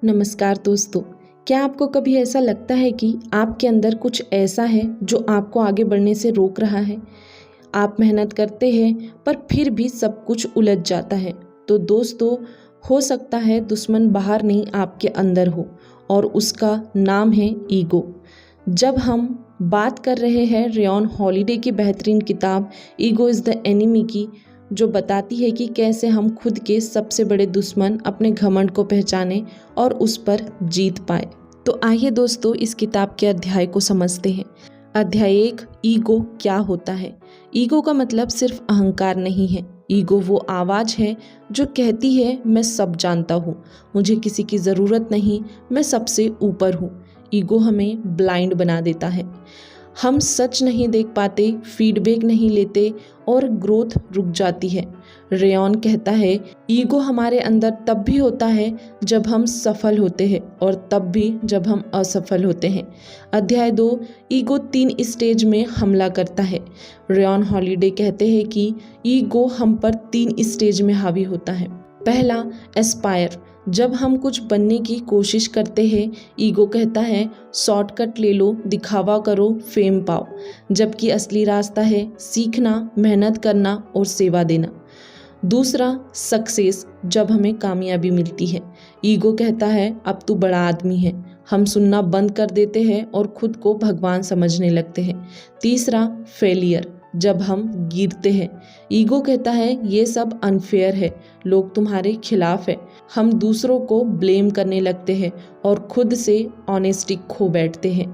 नमस्कार दोस्तों। क्या आपको कभी ऐसा लगता है कि आपके अंदर कुछ ऐसा है जो आपको आगे बढ़ने से रोक रहा है? आप मेहनत करते हैं पर फिर भी सब कुछ उलझ जाता है। तो दोस्तों, हो सकता है दुश्मन बाहर नहीं आपके अंदर हो और उसका नाम है ईगो। जब हम बात कर रहे हैं रेयन हॉलिडे की बेहतरीन किताब ईगो इज़ द एनिमी की, जो बताती है कि कैसे हम खुद के सबसे बड़े दुश्मन अपने घमंड को पहचाने और उस पर जीत पाए। तो आइए दोस्तों, इस किताब के अध्याय को समझते हैं। अध्याय 1, ईगो क्या होता है। ईगो का मतलब सिर्फ अहंकार नहीं है। ईगो वो आवाज़ है जो कहती है मैं सब जानता हूँ, मुझे किसी की ज़रूरत नहीं, मैं सबसे ऊपर हूँ। ईगो हमें ब्लाइंड बना देता है। हम सच नहीं देख पाते, फीडबैक नहीं लेते और ग्रोथ रुक जाती है। रेयन कहता है ईगो हमारे अंदर तब भी होता है जब हम सफल होते हैं और तब भी जब हम असफल होते हैं। अध्याय 2, ईगो 3 स्टेज में हमला करता है। रेयन हॉलिडे कहते हैं कि ईगो हम पर 3 स्टेज में हावी होता है। पहला, एस्पायर। जब हम कुछ बनने की कोशिश करते हैं, ईगो कहता है शॉर्टकट ले लो, दिखावा करो, फेम पाओ, जबकि असली रास्ता है सीखना, मेहनत करना और सेवा देना। दूसरा, सक्सेस। जब हमें कामयाबी मिलती है, ईगो कहता है अब तू बड़ा आदमी है। हम सुनना बंद कर देते हैं और खुद को भगवान समझने लगते हैं। तीसरा, फेलियर। जब हम गिरते हैं, ईगो कहता है ये सब अनफेयर है, लोग तुम्हारे खिलाफ है। हम दूसरों को ब्लेम करने लगते हैं और खुद से ऑनेस्टी खो बैठते हैं।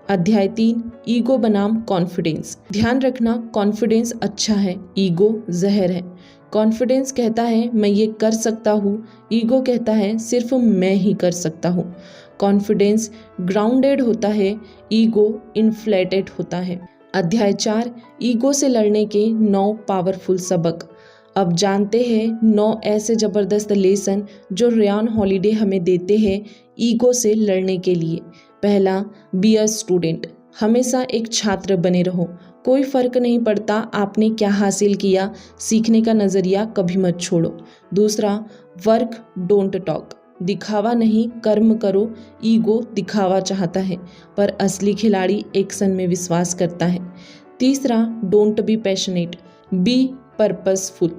अध्याय 3, ईगो बनाम कॉन्फिडेंस। ध्यान रखना, कॉन्फिडेंस अच्छा है, ईगो जहर है। कॉन्फिडेंस कहता है मैं ये कर सकता हूँ, ईगो कहता है सिर्फ मैं ही कर सकता हूँ। कॉन्फिडेंस ग्राउंडेड होता है, ईगो इन्फ्लेटेड होता है। अध्याय 4, ईगो से लड़ने के 9 पावरफुल सबक। अब जानते हैं 9 ऐसे ज़बरदस्त लेसन जो रेयन हॉलिडे हमें देते हैं ईगो से लड़ने के लिए। पहला, बी अ स्टूडेंट। हमेशा एक छात्र बने रहो। कोई फ़र्क नहीं पड़ता आपने क्या हासिल किया, सीखने का नज़रिया कभी मत छोड़ो। दूसरा, वर्क डोंट टॉक। दिखावा नहीं, कर्म करो। ईगो दिखावा चाहता है पर असली खिलाड़ी एक्शन में विश्वास करता है। तीसरा, don't be passionate, be purposeful.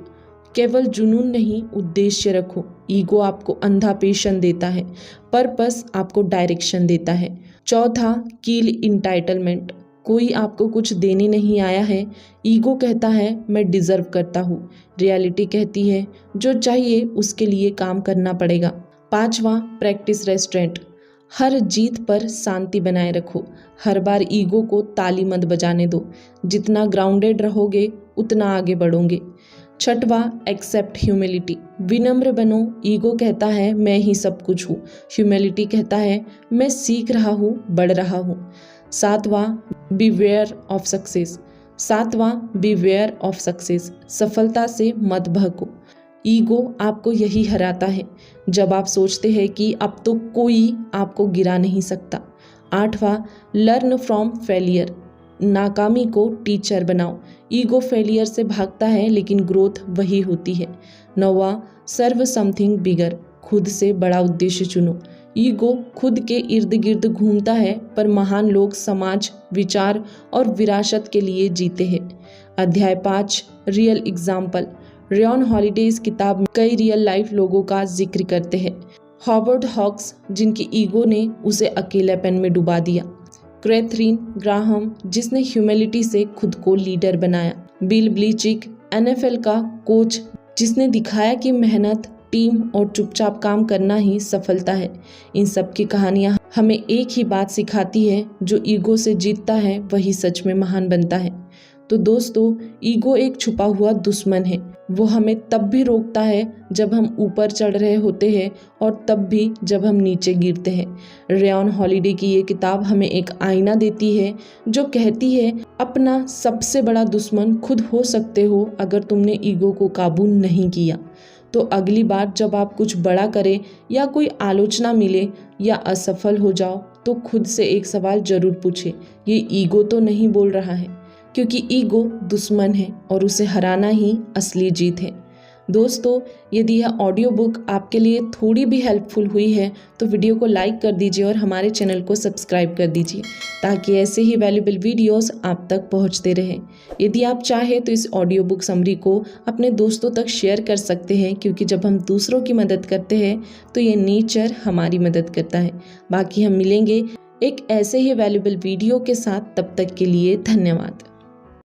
केवल जुनून नहीं, उद्देश्य रखो। ईगो आपको अंधा पैशन देता है, पर्पस आपको डायरेक्शन देता है। चौथा, कील इंटाइटलमेंट। कोई आपको कुछ देने नहीं आया है, ईगो कहता है मैं डिजर्व करता हूँ। रियलिटी कहती है जो चाहिए उसके लिए काम करना पड़ेगा। पांचवा, प्रैक्टिस रेस्टोरेंट। हर जीत पर शांति बनाए रखो, हर बार ईगो को ताली मत बजाने दो। जितना ग्राउंडेड रहोगे उतना आगे बढ़ोगे। छठवा, एक्सेप्ट ह्यूमिलिटी। विनम्र बनो। ईगो कहता है मैं ही सब कुछ हूँ, ह्यूमिलिटी कहता है मैं सीख रहा हूँ, बढ़ रहा हूँ। सातवां, beware of success. Beware of success. सफलता से मत भगो। ईगो आपको यही हराता है जब आप सोचते हैं कि अब तो कोई आपको गिरा नहीं सकता। आठवां, लर्न फ्रॉम फेलियर। नाकामी को टीचर बनाओ। ईगो फेलियर से भागता है लेकिन ग्रोथ वही होती है। नौवां, सर्व समथिंग बिगर। खुद से बड़ा उद्देश्य चुनो। ईगो खुद के इर्द गिर्द घूमता है पर महान लोग समाज, विचार और विरासत के लिए जीते हैं। अध्याय 5, रियल एग्जाम्पल। रेयन हॉलिडे इस किताब में कई रियल लाइफ लोगों का जिक्र करते हैं। हॉवर्ड हॉक्स, जिनकी ईगो ने उसे अकेलेपन में डुबा दिया। कैथरीन ग्राहम, जिसने ह्यूमिलिटी से खुद को लीडर बनाया। बिल बेलिचिक, NFL का कोच, जिसने दिखाया कि मेहनत, टीम और चुपचाप काम करना ही सफलता है। इन सब की कहानियाँ हमें एक ही बात सिखाती है, जो ईगो से जीतता है वही सच में महान बनता है। तो दोस्तों, ईगो एक छुपा हुआ दुश्मन है। वो हमें तब भी रोकता है जब हम ऊपर चढ़ रहे होते हैं और तब भी जब हम नीचे गिरते हैं। रेयन हॉलिडे की ये किताब हमें एक आईना देती है जो कहती है अपना सबसे बड़ा दुश्मन खुद हो सकते हो अगर तुमने ईगो को काबू नहीं किया। तो अगली बार जब आप कुछ बड़ा करें या कोई आलोचना मिले या असफल हो जाओ तो खुद से एक सवाल जरूर पूछे, ये ईगो तो नहीं बोल रहा है? क्योंकि ईगो दुश्मन है और उसे हराना ही असली जीत है। दोस्तों, यदि यह ऑडियो बुक आपके लिए थोड़ी भी हेल्पफुल हुई है तो वीडियो को लाइक कर दीजिए और हमारे चैनल को सब्सक्राइब कर दीजिए ताकि ऐसे ही वैल्यूएबल वीडियोस आप तक पहुंचते रहें। यदि आप चाहें तो इस ऑडियो बुक समरी को अपने दोस्तों तक शेयर कर सकते हैं, क्योंकि जब हम दूसरों की मदद करते हैं तो ये नेचर हमारी मदद करता है। बाकी हम मिलेंगे एक ऐसे ही वैल्यूएबल वीडियो के साथ, तब तक के लिए धन्यवाद।